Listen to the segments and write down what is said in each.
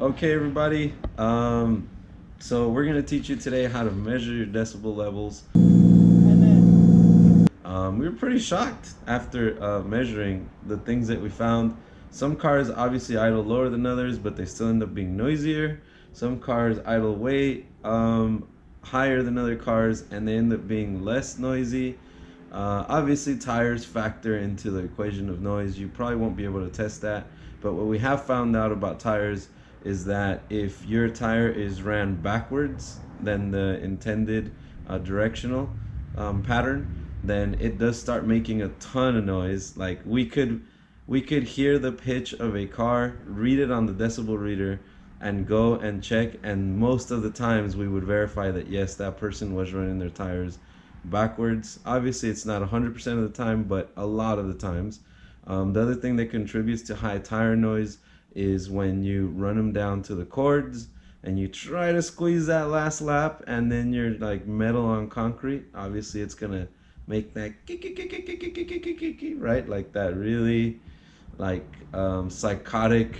Okay, everybody. So we're gonna teach you today how to measure your decibel levels. We were pretty shocked after measuring the things that we found. Some cars obviously idle lower than others, but they still end up being noisier. Some cars idle way higher than other cars, and they end up being less noisy. Obviously, tires factor into the equation of noise. You probably won't be able to test that, but what we have found out about tires is that if your tire is ran backwards than the intended directional pattern, then it does start making a ton of noise. Like we could hear the pitch of a car, read it on the decibel reader, and go and check, and most of the times we would verify that yes, that person was running their tires backwards. Obviously it's not 100% of the time, but a lot of the times. The other thing that contributes to high tire noise is when you run them down to the cords and you try to squeeze that last lap, and then you're like metal on concrete. Obviously it's gonna make that right, like that really like psychotic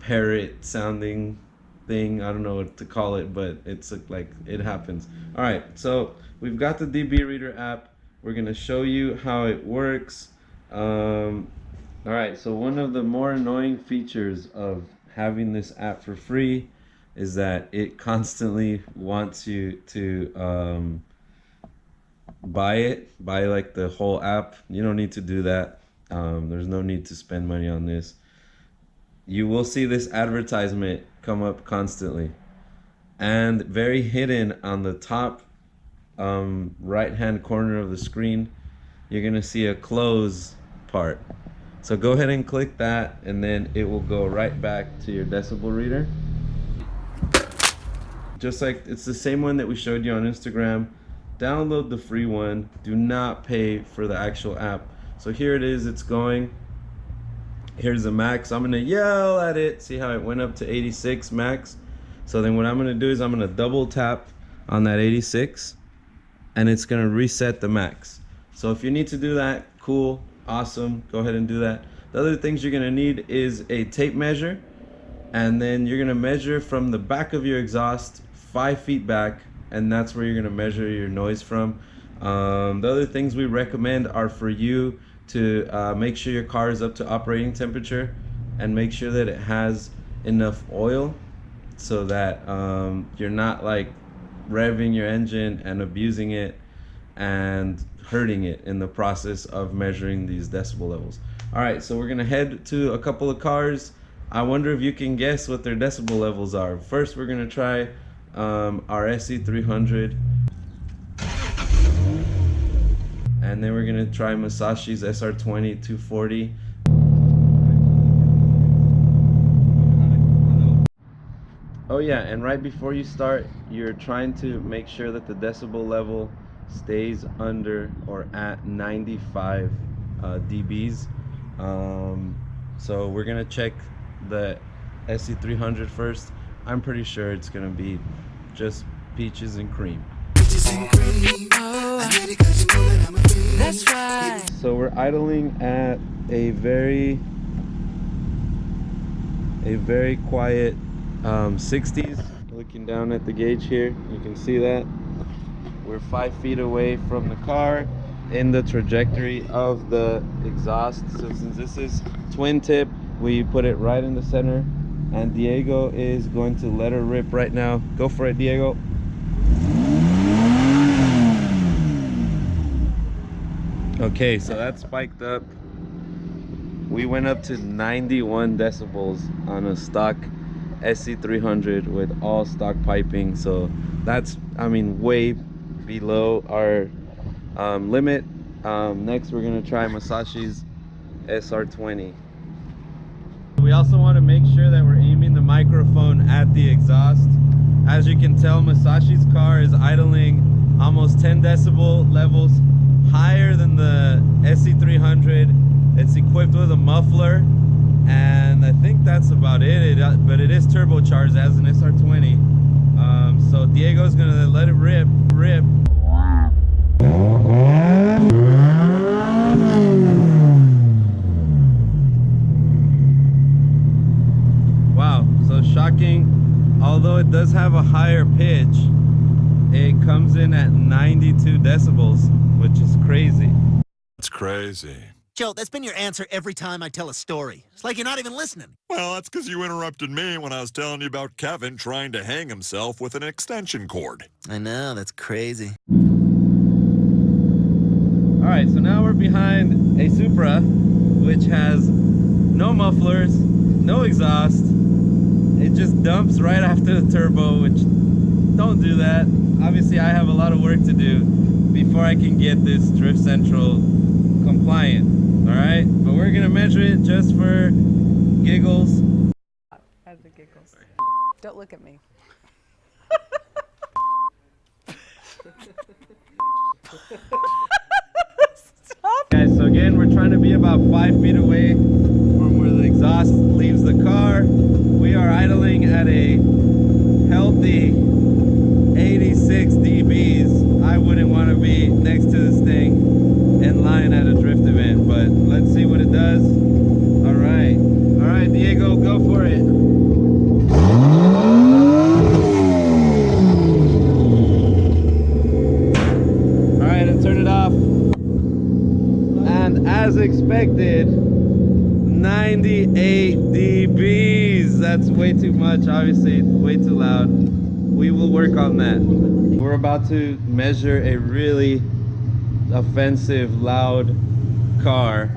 parrot sounding thing. I don't know what to call it, but it's like it happens. All right, so we've got the DB Reader app. We're gonna show you how it works. All right, so one of the more annoying features of having this app for free is that it constantly wants you to buy like the whole app. You don't need to do that. There's no need to spend money on this. You will see this advertisement come up constantly, and very hidden on the top right hand corner of the screen, you're gonna see a close part. So go ahead and click that, and then it will go right back to your decibel reader. Just like it's the same one that we showed you on Instagram. Download the free one. Do not pay for the actual app. So here it is, it's going. Here's the max. I'm gonna yell at it. See how it went up to 86 max? So then what I'm gonna do is I'm gonna double tap on that 86, and it's gonna reset the max. So if you need to do that, cool, awesome, go ahead and do that. The other things you're gonna need is a tape measure, and then you're gonna measure from the back of your exhaust 5 feet back, and that's where you're gonna measure your noise from. The other things we recommend are for you to make sure your car is up to operating temperature, and make sure that it has enough oil so that you're not like revving your engine and abusing it and hurting it in the process of measuring these decibel levels. All right, so we're gonna head to a couple of cars. I wonder if you can guess what their decibel levels are. First, we're gonna try our SE300, and then we're gonna try Masashi's SR20 240. Oh yeah, and right before you start, you're trying to make sure that the decibel level stays under or at 95 dBs. So we're gonna check the SE300 first. I'm pretty sure it's gonna be just peaches and cream. That's right. So we're idling at a very quiet 60s. Looking down at the gauge here, you can see that we're 5 feet away from the car in the trajectory of the exhaust. So since this is twin tip, we put it right in the center, and Diego is going to let her rip right now. Go for it, Diego. Okay, so that spiked up. We went up to 91 decibels on a stock SC300 with all stock piping. So that's, I mean, way below our limit. Next, we're gonna try Masashi's SR20. We also want to make sure that we're aiming the microphone at the exhaust. As you can tell, Masashi's car is idling almost 10 decibel levels higher than the SC300. It's equipped with a muffler, and I think that's about it. But it is turbocharged as an SR20. So Diego's gonna let it rip. Wow, so shocking. Although it does have a higher pitch, it comes in at 92 decibels, which is crazy. That's crazy. Joe, that's been your answer every time I tell a story. It's like you're not even listening. Well, that's because you interrupted me when I was telling you about Kevin trying to hang himself with an extension cord. I know, that's crazy. Alright, so now we're behind a Supra, which has no mufflers, no exhaust. It just dumps right after the turbo, which don't do that. Obviously, I have a lot of work to do before I can get this Drift Central compliant. Alright, but we're gonna measure it just for giggles. As the giggles. Don't look at me. Stop. Guys, so again, we're trying to be about 5 feet away from where the exhaust leaves the car. We are idling at a healthy 86 dBs. I wouldn't want to be next to this thing in line at a drift event, but let's see what it does. All right, Diego, go for it. All right, and turn it off. And as expected, 98 dBs. That's way too much, obviously, way too loud. We will work on that. We're about to measure a really offensive, loud car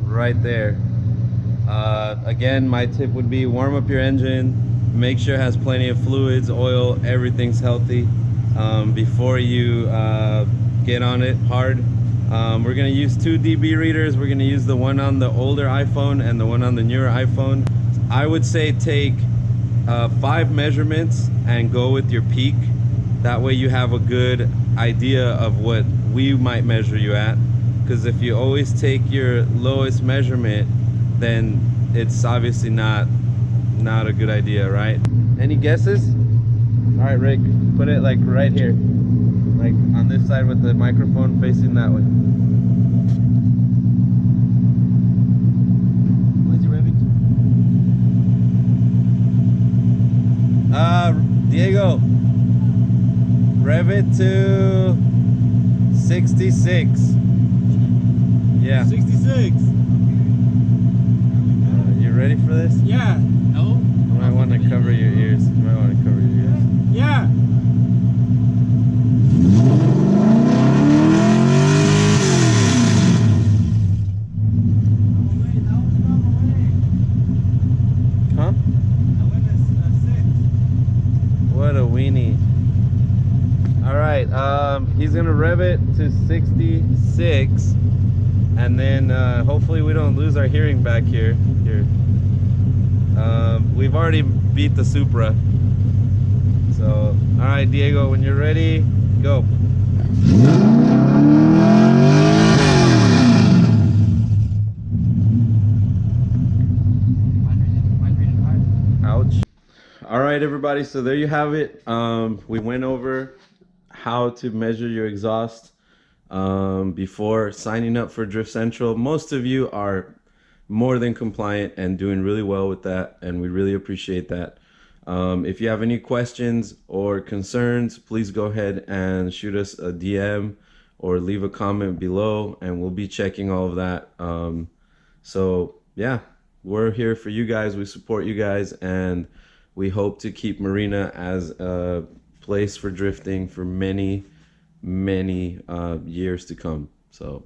right there. Again, my tip would be warm up your engine, make sure it has plenty of fluids, oil, everything's healthy before you get on it hard. We're gonna use 2 dB readers. We're gonna use the one on the older iPhone and the one on the newer iPhone. I would say take 5 measurements and go with your peak. That way you have a good idea of what we might measure you at. Because if you always take your lowest measurement, then it's obviously not a good idea, right? Any guesses? All right, Rick, put it like right here, like on this side with the microphone facing that way. Where's your revving? Diego, rev it to 66. Yeah. 66. You ready for this? Yeah. No? You might want to cover your ears. You might want to cover your ears. Yeah. Huh? What a weenie. Alright, he's gonna rev it to 66, and then hopefully we don't lose our hearing back here. We've already beat the Supra. So, alright Diego, when you're ready, go. Ouch. Alright everybody, so there you have it. We went over how to measure your exhaust before signing up for Drift Central. Most of you are more than compliant and doing really well with that, and we really appreciate that. If you have any questions or concerns, please go ahead and shoot us a DM or leave a comment below, and we'll be checking all of that. So yeah, we're here for you guys. We support you guys, and we hope to keep Marina as a place for drifting for many years to come. So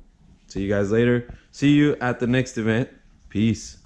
see you guys later. See you at the next event. Peace.